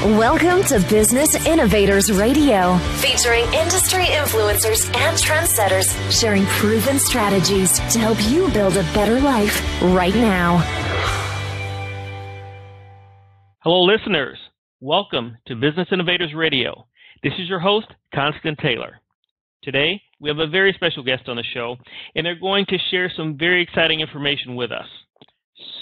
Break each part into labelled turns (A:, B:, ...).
A: Welcome to Business Innovators Radio, featuring industry influencers and trendsetters sharing proven strategies to help you build a better life right now.
B: Hello, listeners. Welcome to Business Innovators Radio. This is your host, Constant Taylor. Today, we have a very special guest on the show, and they're going to share some very exciting information with us.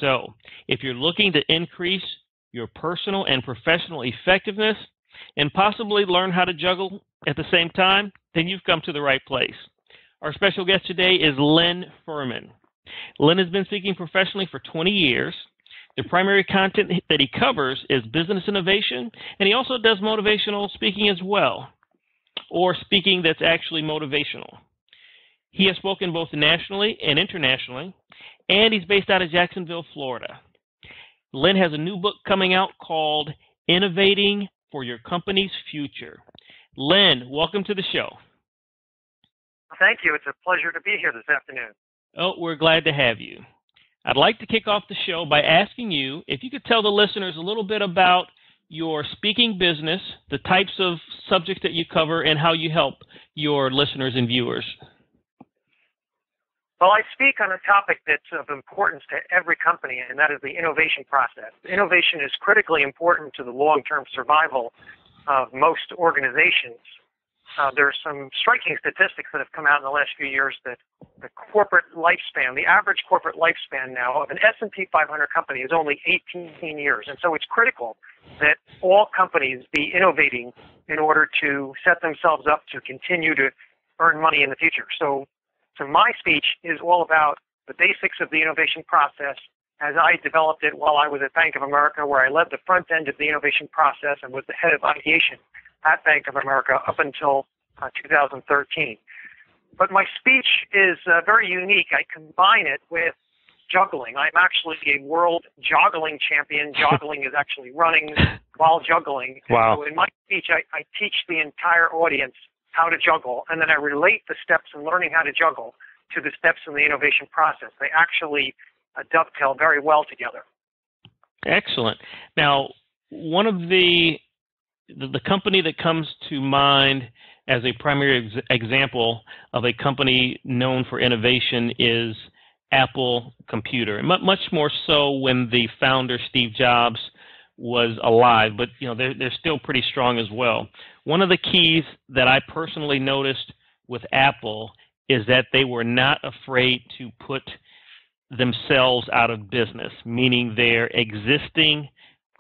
B: So, if you're looking to increase your personal and professional effectiveness and possibly learn how to juggle at the same time, then you've come to the right place. Our special guest today is Len Ferman. Len has been speaking professionally for 20 years. The primary content that he covers is business innovation, and he also does motivational speaking as well, or speaking that's actually motivational. He has spoken both nationally and internationally, and he's based out of Jacksonville, Florida. Len has a new book coming out called Innovating for Your Company's Future. Len, welcome to the show.
C: Thank you. It's a pleasure to be here this afternoon.
B: Oh, we're glad to have you. I'd like to kick off the show by asking you if you could tell the listeners a little bit about your speaking business, the types of subjects that you cover, and how you help your listeners and viewers.
C: Well, I speak on a topic that's of importance to every company, and that is the innovation process. Innovation is critically important to the long-term survival of most organizations. There are some striking statistics that have come out in the last few years that the corporate lifespan, the average corporate lifespan now of an S&P 500 company is only 18 years. And so it's critical that all companies be innovating in order to set themselves up to continue to earn money in the future. So my speech is all about the basics of the innovation process as I developed it while I was at Bank of America, where I led the front end of the innovation process and was the head of ideation at Bank of America up until 2013. But my speech is very unique. I combine it with juggling. I'm actually a world joggling champion. Joggling is actually running while juggling.
B: Wow.
C: So in my speech, I teach the entire audience how to juggle, and then I relate the steps in learning how to juggle to the steps in the innovation process. They actually dovetail very well together.
B: Excellent. Now, one of the company that comes to mind as a primary example of a company known for innovation is Apple Computer, and much more so when the founder, Steve Jobs, was alive, but they're still pretty strong as well. One of the keys that I personally noticed with Apple is that they were not afraid to put themselves out of business, meaning their existing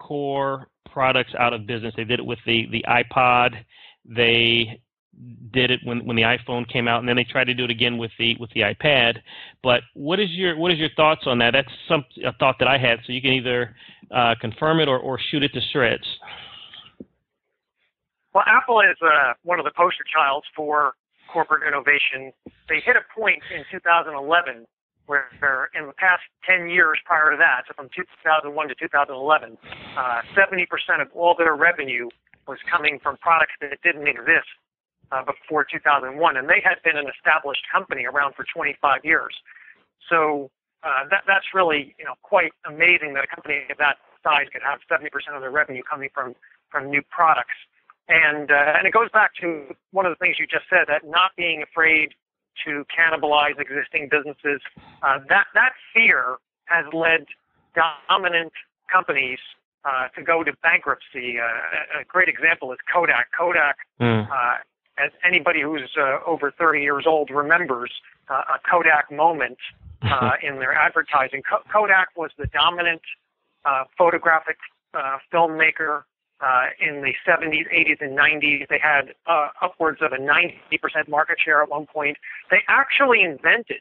B: core products out of business. They did it with the iPod. They did it when the iPhone came out, and then they tried to do it again with the iPad. But what is your thoughts on that? That's a thought that I had. So you can either confirm it or shoot it to shreds.
C: Well, Apple is one of the poster childs for corporate innovation. They hit a point in 2011 where in the past 10 years prior to that, so from 2001 to 2011, 70% of all their revenue was coming from products that didn't exist before 2001, and they had been an established company around for 25 years. So that's really quite amazing that a company of that size could have 70% of their revenue coming from new products. And it goes back to one of the things you just said, that not being afraid to cannibalize existing businesses. That fear has led dominant companies to go to bankruptcy. A great example is Kodak. Kodak, as anybody who's over 30 years old remembers, a Kodak moment in their advertising. Kodak was the dominant photographic filmmaker in the 70s, 80s, and 90s. They had upwards of a 90% market share at one point. They actually invented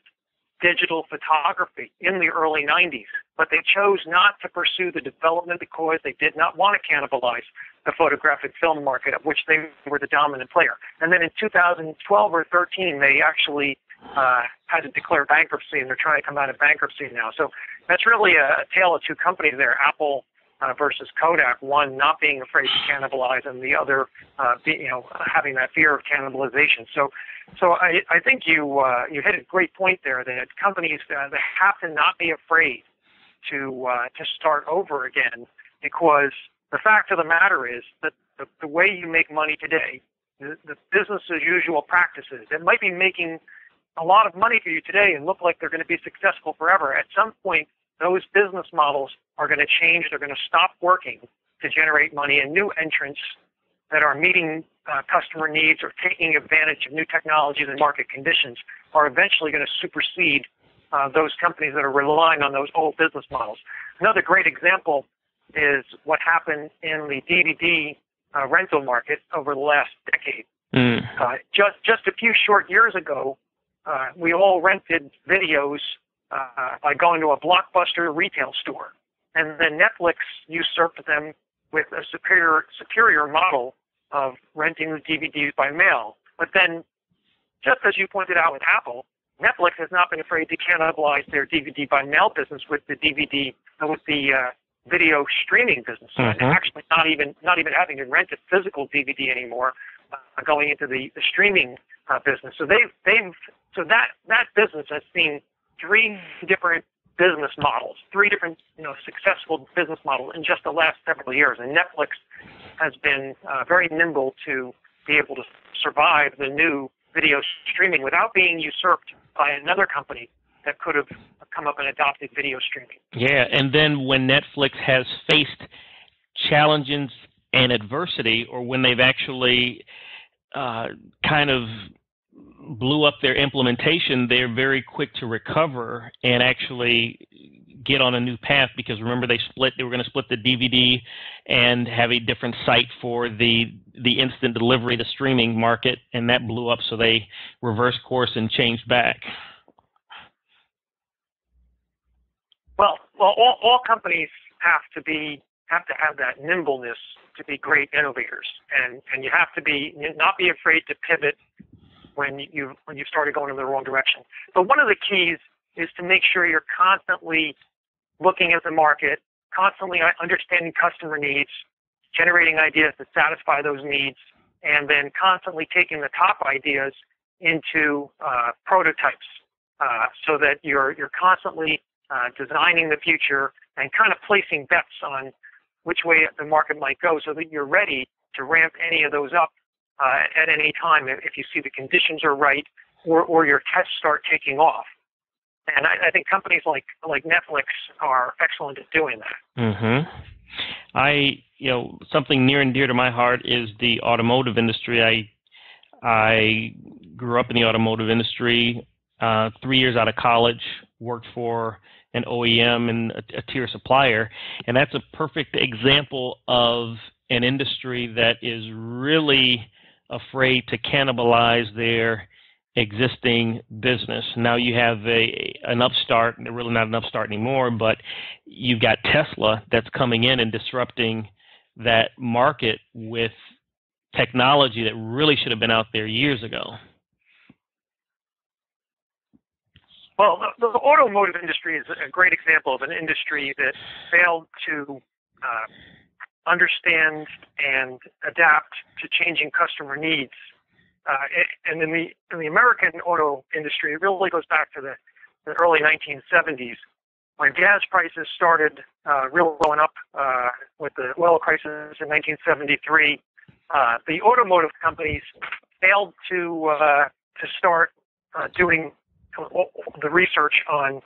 C: digital photography in the early 90s, but they chose not to pursue the development because they did not want to cannibalize the photographic film market, of which they were the dominant player. And then in 2012 or 13, they actually had to declare bankruptcy, and they're trying to come out of bankruptcy now. So that's really a tale of two companies there, Apple versus Kodak, one not being afraid to cannibalize, and the other having that fear of cannibalization. So I think you hit a great point there, that companies they have to not be afraid to start over again, because the fact of the matter is that the way you make money today, the business as usual practices that might be making a lot of money for you today and look like they're going to be successful forever, at some point those business models are going to change. They're going to stop working to generate money, and new entrants that are meeting customer needs or taking advantage of new technologies and market conditions are eventually going to supersede those companies that are relying on those old business models. Another great example is what happened in the DVD rental market over the last decade. Just a few short years ago, we all rented videos by going to a Blockbuster retail store, and then Netflix usurped them with a superior model of renting the DVDs by mail. But then, just as you pointed out with Apple, Netflix has not been afraid to cannibalize their DVD by mail business with the video streaming business. So actually not even having to rent a physical DVD anymore, going into the streaming business. So that business has seen three different business models, three different successful business models in just the last several years. And Netflix has been very nimble to be able to survive the new video streaming without being usurped by another company that could have come up and adopted video streaming.
B: Yeah, and then when Netflix has faced challenges and adversity, or when they've actually kind of blew up their implementation, they're very quick to recover and actually get on a new path, because remember they were going to split the DVD and have a different site for the instant delivery, the streaming market, and that blew up, so they reversed course and changed back.
C: Well, all companies have to have that nimbleness to be great innovators, and you have to not be afraid to pivot when you started going in the wrong direction. But one of the keys is to make sure you're constantly looking at the market, constantly understanding customer needs, generating ideas to satisfy those needs, and then constantly taking the top ideas into prototypes, so that you're constantly designing the future and kind of placing bets on which way the market might go, so that you're ready to ramp any of those up at any time if you see the conditions are right, or your tests start taking off. And I think companies like Netflix are excellent at doing that. Something near and dear to my heart is the automotive industry. I grew up in the automotive industry. 3 years out of college, worked for an OEM and a tier supplier, and that's a perfect example of an industry that is really afraid to cannibalize their existing business. Now you have an upstart, and they're really not an upstart anymore, but you've got Tesla that's coming in and disrupting that market with technology that really should have been out there years ago. Well, the automotive industry is a great example of an industry that failed to understand and adapt to changing customer needs. And in the American auto industry, it really goes back to the early 1970s, when gas prices started really going up with the oil crisis in 1973. The automotive companies failed to start doing the research on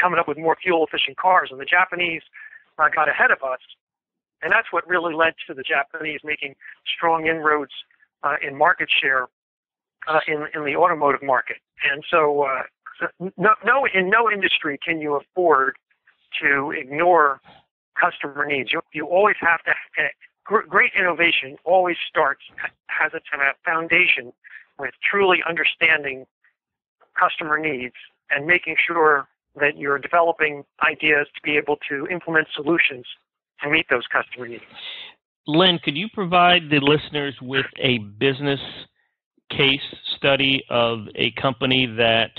C: coming up with more fuel-efficient cars, and the Japanese got ahead of us, and that's what really led to the Japanese making strong inroads in market share in the automotive market. And so, in no industry can you afford to ignore customer needs. You always have to. Great innovation always has a foundation with truly understanding customer needs and making sure that you're developing ideas to be able to implement solutions to meet those customer needs.
B: Len, could you provide the listeners with a business case study of a company that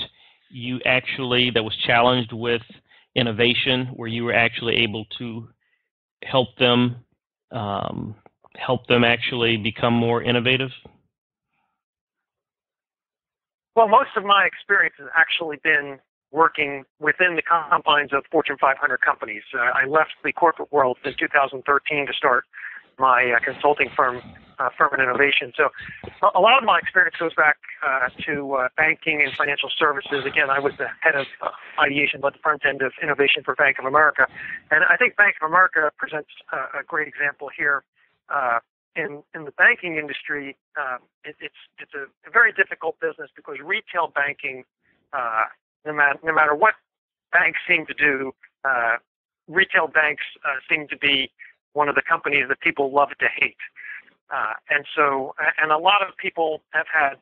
B: was challenged with innovation, where you were actually able to help them actually become more innovative?
C: Well, most of my experience has actually been working within the confines of Fortune 500 companies. I left the corporate world in 2013 to start my consulting firm, Ferman Innovation. So a lot of my experience goes back to banking and financial services. Again, I was the head of ideation, but the front end of innovation for Bank of America. And I think Bank of America presents a great example here. In the banking industry, it's a very difficult business because retail banking, no matter what banks seem to do, retail banks seem to be one of the companies that people love to hate. And a lot of people have had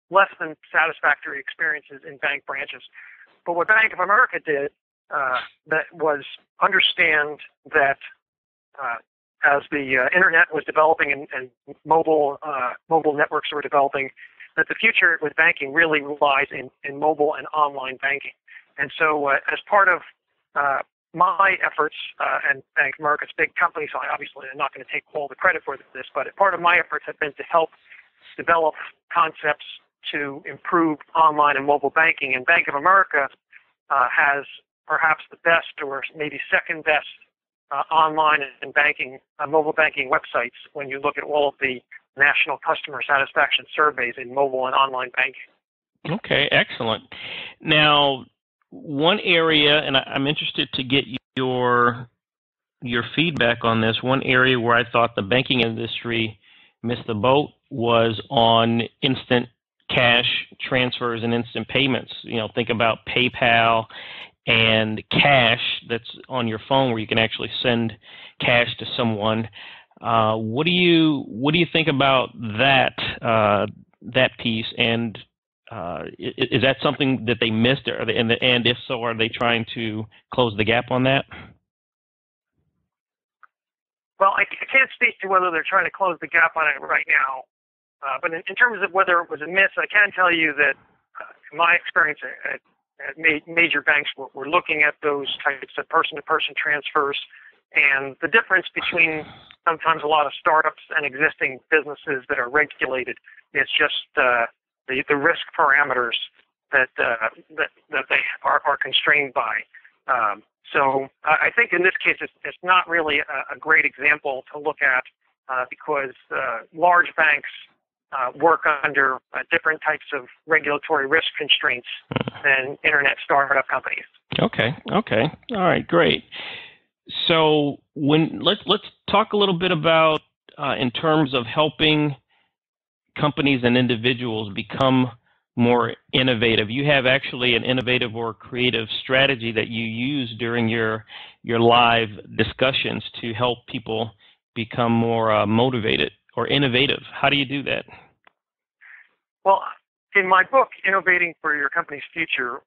C: less than satisfactory experiences in bank branches. But what Bank of America did that was understand that as the internet was developing and mobile networks were developing, that the future with banking really relies in mobile and online banking. And so as part of my efforts, and Bank of America's a big company, so I obviously am not going to take all the credit for this, but part of my efforts have been to help develop concepts to improve online and mobile banking. And Bank of America has perhaps the best or maybe second best online and banking, mobile banking websites when you look at all of the national customer satisfaction surveys in mobile and online banking.
B: Okay, excellent. Now, one area, and I'm interested to get your feedback on this, one area where I thought the banking industry missed the boat was on instant cash transfers and instant payments. You know, think about PayPal and cash that's on your phone where you can actually send cash to someone. What do you think about that piece? And is that something that they missed, and if so, are they trying to close the gap on that?
C: Well, I can't speak to whether they're trying to close the gap on it right now, but in terms of whether it was a miss, I can tell you that in my experience at major banks, we're looking at those types of person-to-person transfers, and the difference between sometimes a lot of startups and existing businesses that are regulated is just the risk parameters that they are constrained by. So I think in this case it's not really a great example to look at because large banks work under different types of regulatory risk constraints than internet startup companies. Okay.
B: All right, great. So let's talk a little bit about in terms of helping companies and individuals become more innovative. You have actually an innovative or creative strategy that you use during your live discussions to help people become more motivated or innovative. How do you do that?
C: Well, in my book, Innovating for Your Company's Future,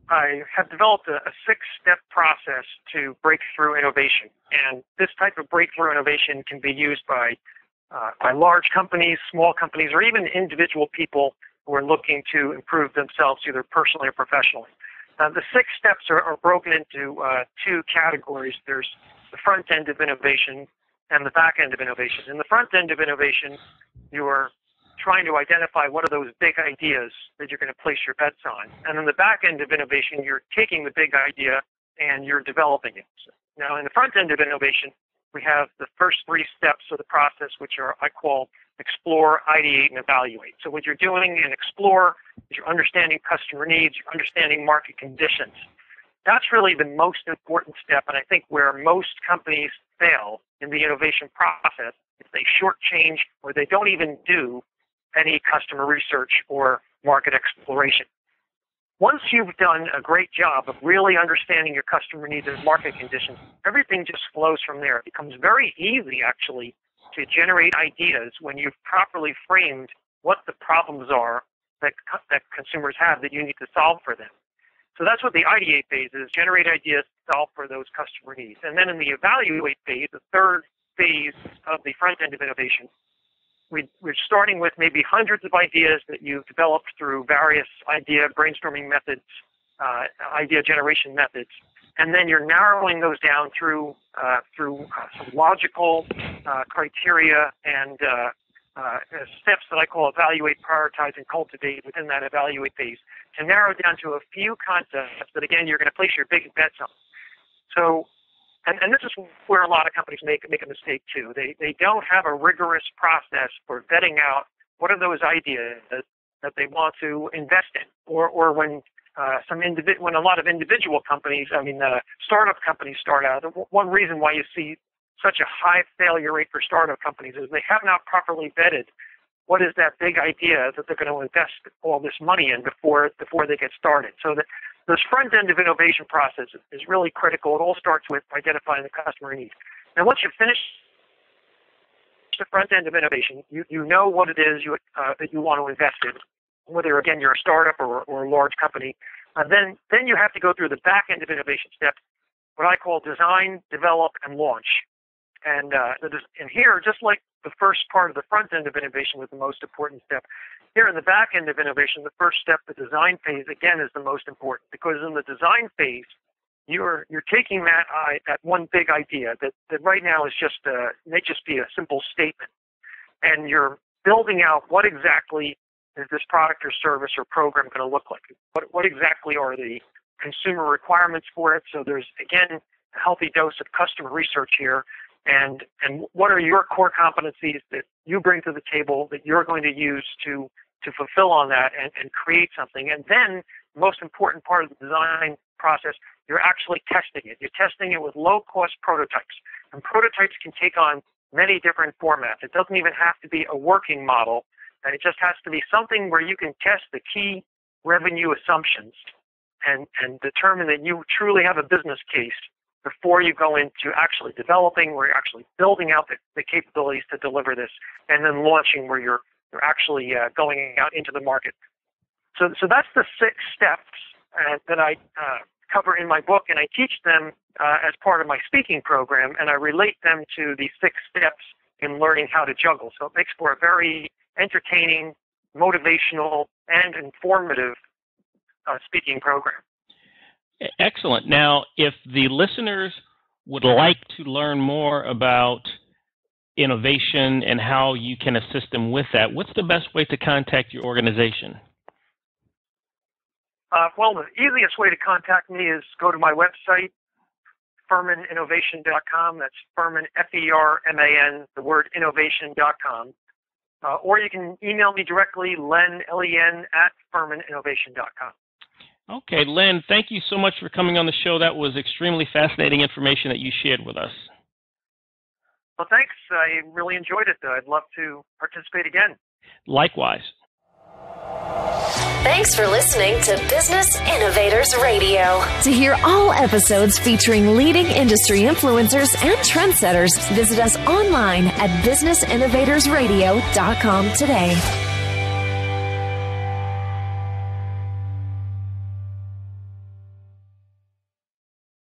C: I have developed a 6-step process to breakthrough innovation. And this type of breakthrough innovation can be used by large companies, small companies, or even individual people who are looking to improve themselves either personally or professionally. The 6 steps are broken into 2 categories. There's the front end of innovation and the back end of innovation. In the front end of innovation, you're trying to identify what are those big ideas that you're going to place your bets on. And in the back end of innovation, you're taking the big idea and you're developing it. Now, in the front end of innovation, we have the first 3 steps of the process, which are I call explore, ideate, and evaluate. So what you're doing in explore is you're understanding customer needs, you're understanding market conditions. That's really the most important step, and I think where most companies fail in the innovation process is they shortchange or they don't even do any customer research or market exploration. Once you've done a great job of really understanding your customer needs and market conditions, everything just flows from there. It becomes very easy, actually, to generate ideas when you've properly framed what the problems are that consumers have that you need to solve for them. So that's what the ideate phase is, generate ideas to solve for those customer needs. And then in the evaluate phase, the third phase of the front end of innovation, we're starting with maybe hundreds of ideas that you've developed through various idea brainstorming methods, idea generation methods, and then you're narrowing those down through some logical criteria and steps that I call evaluate, prioritize, and cultivate within that evaluate phase to narrow down to a few concepts that, again, you're going to place your big bets on. So, and this is where a lot of companies make a mistake too. They don't have a rigorous process for vetting out what are those ideas that they want to invest in, or when when a lot of individual companies, startup companies start out. One reason why you see such a high failure rate for startup companies is they have not properly vetted what is that big idea that they're going to invest all this money in before they get started. So this front end of innovation process is really critical. It all starts with identifying the customer needs. Now, once you finish the front end of innovation, you know what it is that you want to invest in, whether, again, you're a startup or a large company. Then you have to go through the back end of innovation steps, what I call design, develop, and launch. And here, just like the first part of the front end of innovation was the most important step, here in the back end of innovation, the first step, the design phase, again, is the most important, because in the design phase, you're taking that one big idea that right now is may just be a simple statement, and you're building out what exactly is this product or service or program going to look like? What exactly are the consumer requirements for it? So there's, again, a healthy dose of customer research here. And what are your core competencies that you bring to the table that you're going to use to fulfill on that and create something? And then the most important part of the design process, you're actually testing it. You're testing it with low-cost prototypes. And prototypes can take on many different formats. It doesn't even have to be a working model. And it just has to be something where you can test the key revenue assumptions and determine that you truly have a business case before you go into actually developing, where you're actually building out the capabilities to deliver this, and then launching, where you're actually going out into the market. So that's the 6 steps that I cover in my book, and I teach them as part of my speaking program, and I relate them to the 6 steps in learning how to juggle. So it makes for a very entertaining, motivational, and informative speaking program.
B: Excellent. Now, if the listeners would like to learn more about innovation and how you can assist them with that, what's the best way to contact your organization?
C: Well, the easiest way to contact me is go to my website, fermaninnovation.com. That's Ferman, F-E-R-M-A-N, the word innovation.com. Or you can email me directly, Len, L-E-N, at fermaninnovation.com.
B: Okay, Len, thank you so much for coming on the show. That was extremely fascinating information that you shared with us.
C: Well, thanks. I really enjoyed it. I'd love to participate again.
B: Likewise.
A: Thanks for listening to Business Innovators Radio. To hear all episodes featuring leading industry influencers and trendsetters, visit us online at businessinnovatorsradio.com today.